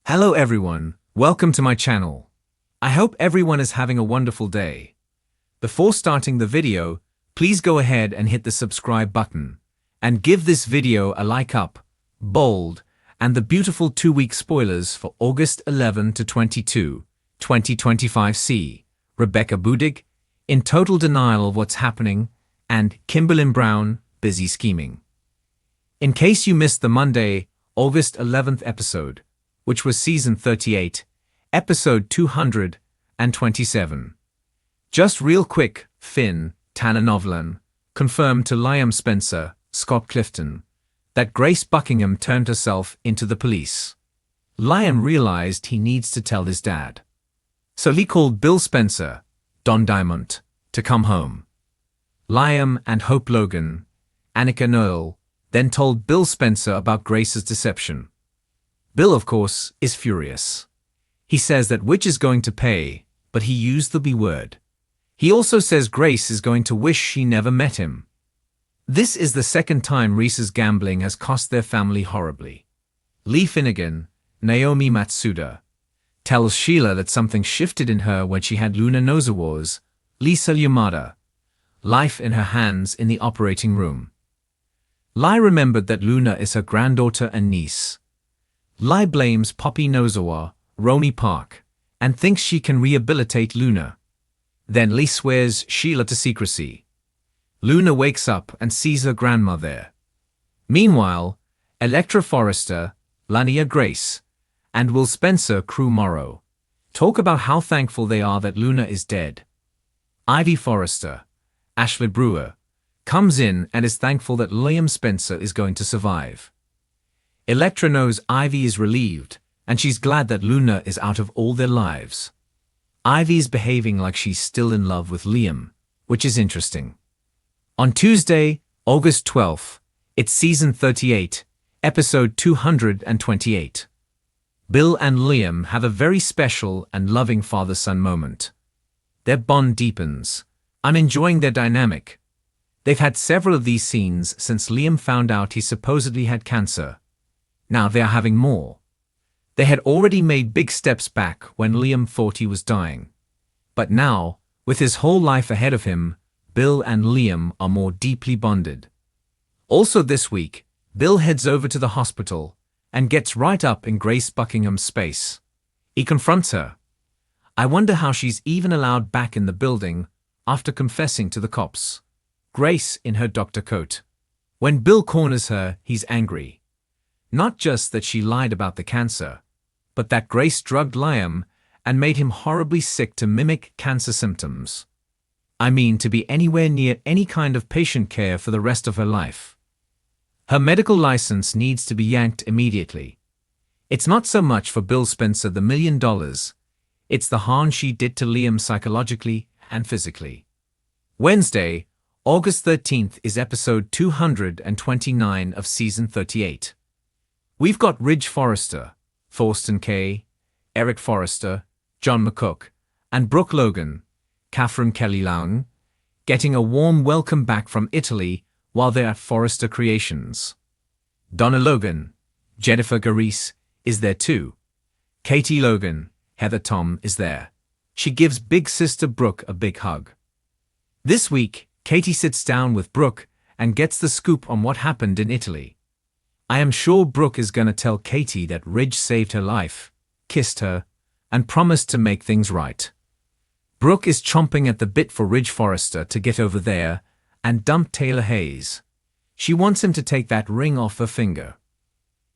Hello everyone, welcome to my channel. I hope everyone is having a wonderful day. Before starting the video, please go ahead and hit the subscribe button and give this video a like up, bold, and the beautiful 2-week spoilers for August 11 to 22, 2025 see Rebecca Budig, in total denial of what's happening, and Kimberlyn Brown, busy scheming. In case you missed the Monday, August 11th episode, which was season 38, episode 227. Just real quick, Finn, Tanner Novlan, confirmed to Liam Spencer, Scott Clifton, that Grace Buckingham turned herself into the police. Liam realized he needs to tell his dad. So he called Bill Spencer, Don Diamond, to come home. Liam and Hope Logan, Annika Noel, then told Bill Spencer about Grace's deception. Bill, of course, is furious. He says that Witch is going to pay, but he used the B word. He also says Grace is going to wish she never met him. This is the second time Reese's gambling has cost their family horribly. Lee Finnegan, Naomi Matsuda, tells Sheila that something shifted in her when she had Luna Nozawa's, Lisa Yamada, life in her hands in the operating room. Lai remembered that Luna is her granddaughter and niece. Lai blames Poppy Nozawa, Roni Park, and thinks she can rehabilitate Luna. Then Lee swears Sheila to secrecy. Luna wakes up and sees her grandma there. Meanwhile, Electra Forrester, Lania Grace, and Will Spencer Crew Morrow talk about how thankful they are that Luna is dead. Ivy Forrester, Ashley Brewer, comes in and is thankful that Liam Spencer is going to survive. Electra knows Ivy is relieved, and she's glad that Luna is out of all their lives. Ivy is behaving like she's still in love with Liam, which is interesting. On Tuesday, August 12th, it's season 38, episode 228. Bill and Liam have a very special and loving father-son moment. Their bond deepens. I'm enjoying their dynamic. They've had several of these scenes since Liam found out he supposedly had cancer. Now they are having more. They had already made big steps back when Liam thought he was dying. But now, with his whole life ahead of him, Bill and Liam are more deeply bonded. Also this week, Bill heads over to the hospital and gets right up in Grace Buckingham's space. He confronts her. I wonder how she's even allowed back in the building after confessing to the cops. Grace in her doctor coat. When Bill corners her, he's angry. Not just that she lied about the cancer, but that Grace drugged Liam and made him horribly sick to mimic cancer symptoms. I mean, to be anywhere near any kind of patient care for the rest of her life. Her medical license needs to be yanked immediately. It's not so much for Bill Spencer the $1 million, it's the harm she did to Liam psychologically and physically. Wednesday, August 13th is episode 229 of season 38. We've got Ridge Forrester, Thorsten Kaye, Eric Forrester, John McCook, and Brooke Logan, Catherine Kelly Lown, getting a warm welcome back from Italy while they're at Forrester Creations. Donna Logan, Jennifer Garise, is there too. Katie Logan, Heather Tom, is there. She gives big sister Brooke a big hug. This week, Katie sits down with Brooke and gets the scoop on what happened in Italy. I am sure Brooke is gonna tell Katie that Ridge saved her life, kissed her, and promised to make things right. Brooke is chomping at the bit for Ridge Forrester to get over there and dump Taylor Hayes. She wants him to take that ring off her finger.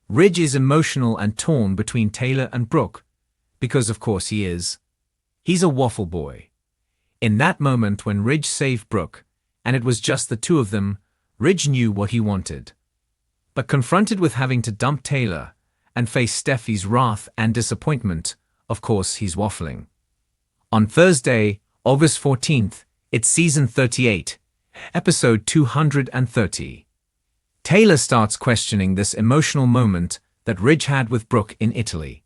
Ridge is emotional and torn between Taylor and Brooke, because of course he is. He's a waffle boy. In that moment when Ridge saved Brooke, and it was just the two of them, Ridge knew what he wanted. But confronted with having to dump Taylor and face Steffi's wrath and disappointment, of course he's waffling. On Thursday, August 14th, it's season 38, episode 230. Taylor starts questioning this emotional moment that Ridge had with Brooke in Italy.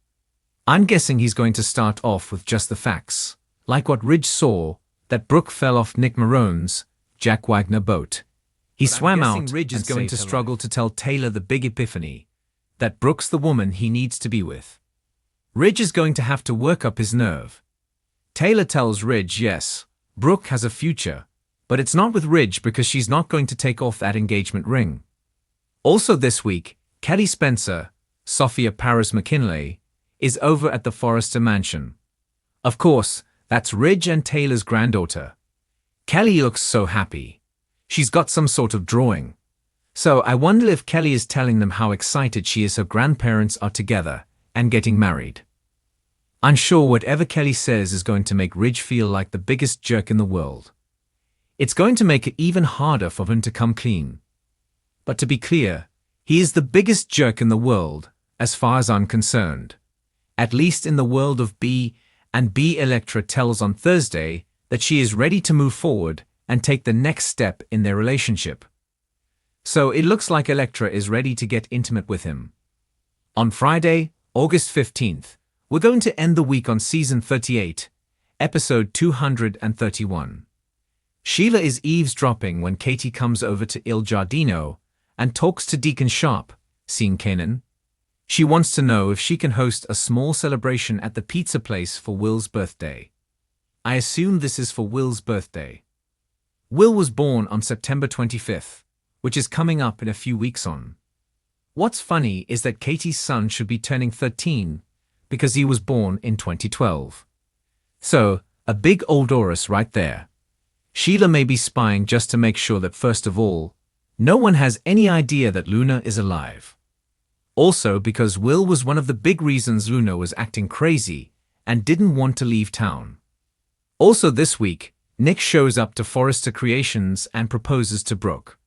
I'm guessing he's going to start off with just the facts, like what Ridge saw, that Brooke fell off Nick Marone's Jack Wagner boat. He swam out. Ridge is going to struggle to tell Taylor the big epiphany, that Brooke's the woman he needs to be with. Ridge is going to have to work up his nerve. Taylor tells Ridge yes, Brooke has a future, but it's not with Ridge because she's not going to take off that engagement ring. Also this week, Kelly Spencer, Sophia Paris McKinley, is over at the Forrester mansion. Of course, that's Ridge and Taylor's granddaughter. Kelly looks so happy. She's got some sort of drawing. So I wonder if Kelly is telling them how excited she is her grandparents are together and getting married. I'm sure whatever Kelly says is going to make Ridge feel like the biggest jerk in the world. It's going to make it even harder for him to come clean. But to be clear, he is the biggest jerk in the world, as far as I'm concerned. At least in the world of B, and B. Elektra tells on Thursday that she is ready to move forward and take the next step in their relationship. So it looks like Elektra is ready to get intimate with him. On Friday, August 15th, we're going to end the week on Season 38, Episode 231. Sheila is eavesdropping when Katie comes over to Il Giardino and talks to Deacon Sharp, seeing Kanan. She wants to know if she can host a small celebration at the pizza place for Will's birthday. I assume this is for Will's birthday. Will was born on September 25th, which is coming up in a few weeks on. What's funny is that Katie's son should be turning 13 because he was born in 2012. So, a big old Taurus right there. Sheila may be spying just to make sure that first of all, no one has any idea that Luna is alive. Also because Will was one of the big reasons Luna was acting crazy and didn't want to leave town. Also this week, Nick shows up to Forrester Creations and proposes to Brooke.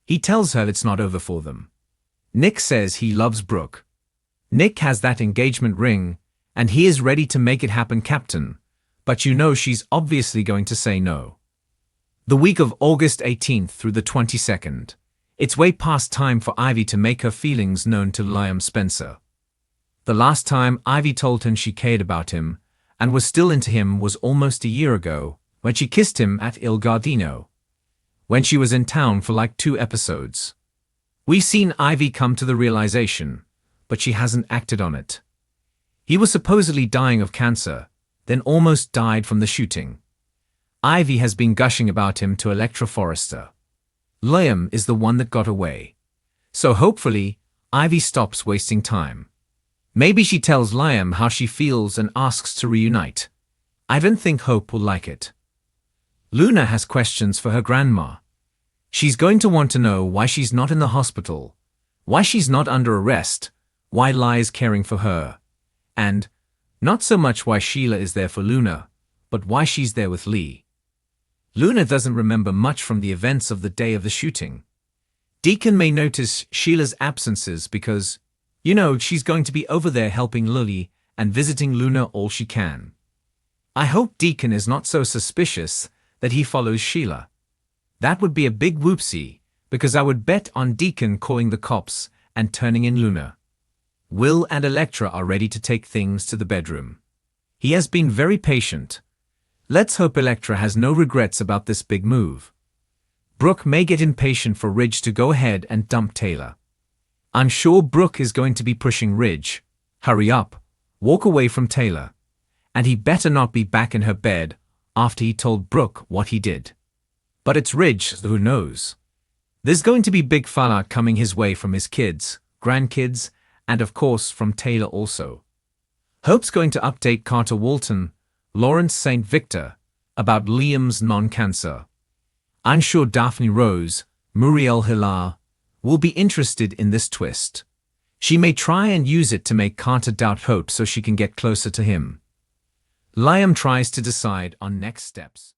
He tells her it's not over for them. Nick says he loves Brooke. Nick has that engagement ring, and he is ready to make it happen, Captain, but you know she's obviously going to say no. The week of August 18th through the 22nd, it's way past time for Ivy to make her feelings known to Liam Spencer. The last time Ivy told him she cared about him and was still into him was almost a year ago, when she kissed him at Il Giardino, when she was in town for like 2 episodes. We've seen Ivy come to the realization, but she hasn't acted on it. He was supposedly dying of cancer, then almost died from the shooting. Ivy has been gushing about him to Elektra Forrester. Liam is the one that got away. So hopefully, Ivy stops wasting time. Maybe she tells Liam how she feels and asks to reunite. I don't think Hope will like it. Luna has questions for her grandma. She's going to want to know why she's not in the hospital, why she's not under arrest, why Li's caring for her, and not so much why Sheila is there for Luna, but why she's there with Lee. Luna doesn't remember much from the events of the day of the shooting. Deacon may notice Sheila's absences because, you know, she's going to be over there helping Lily and visiting Luna all she can. I hope Deacon is not so suspicious that he follows Sheila. That would be a big whoopsie, because I would bet on Deacon calling the cops and turning in Luna. Will and Elektra are ready to take things to the bedroom. He has been very patient. Let's hope Elektra has no regrets about this big move. Brooke may get impatient for Ridge to go ahead and dump Taylor. I'm sure Brooke is going to be pushing Ridge. Hurry up, walk away from Taylor. And he better not be back in her bed after he told Brooke what he did. But it's Ridge who knows. There's going to be big fallout coming his way from his kids, grandkids, and of course from Taylor also. Hope's going to update Carter Walton, Lawrence St. Victor, about Liam's non-cancer. I'm sure Daphne Rose, Muriel Hilar, will be interested in this twist. She may try and use it to make Carter doubt Hope so she can get closer to him. Liam tries to decide on next steps.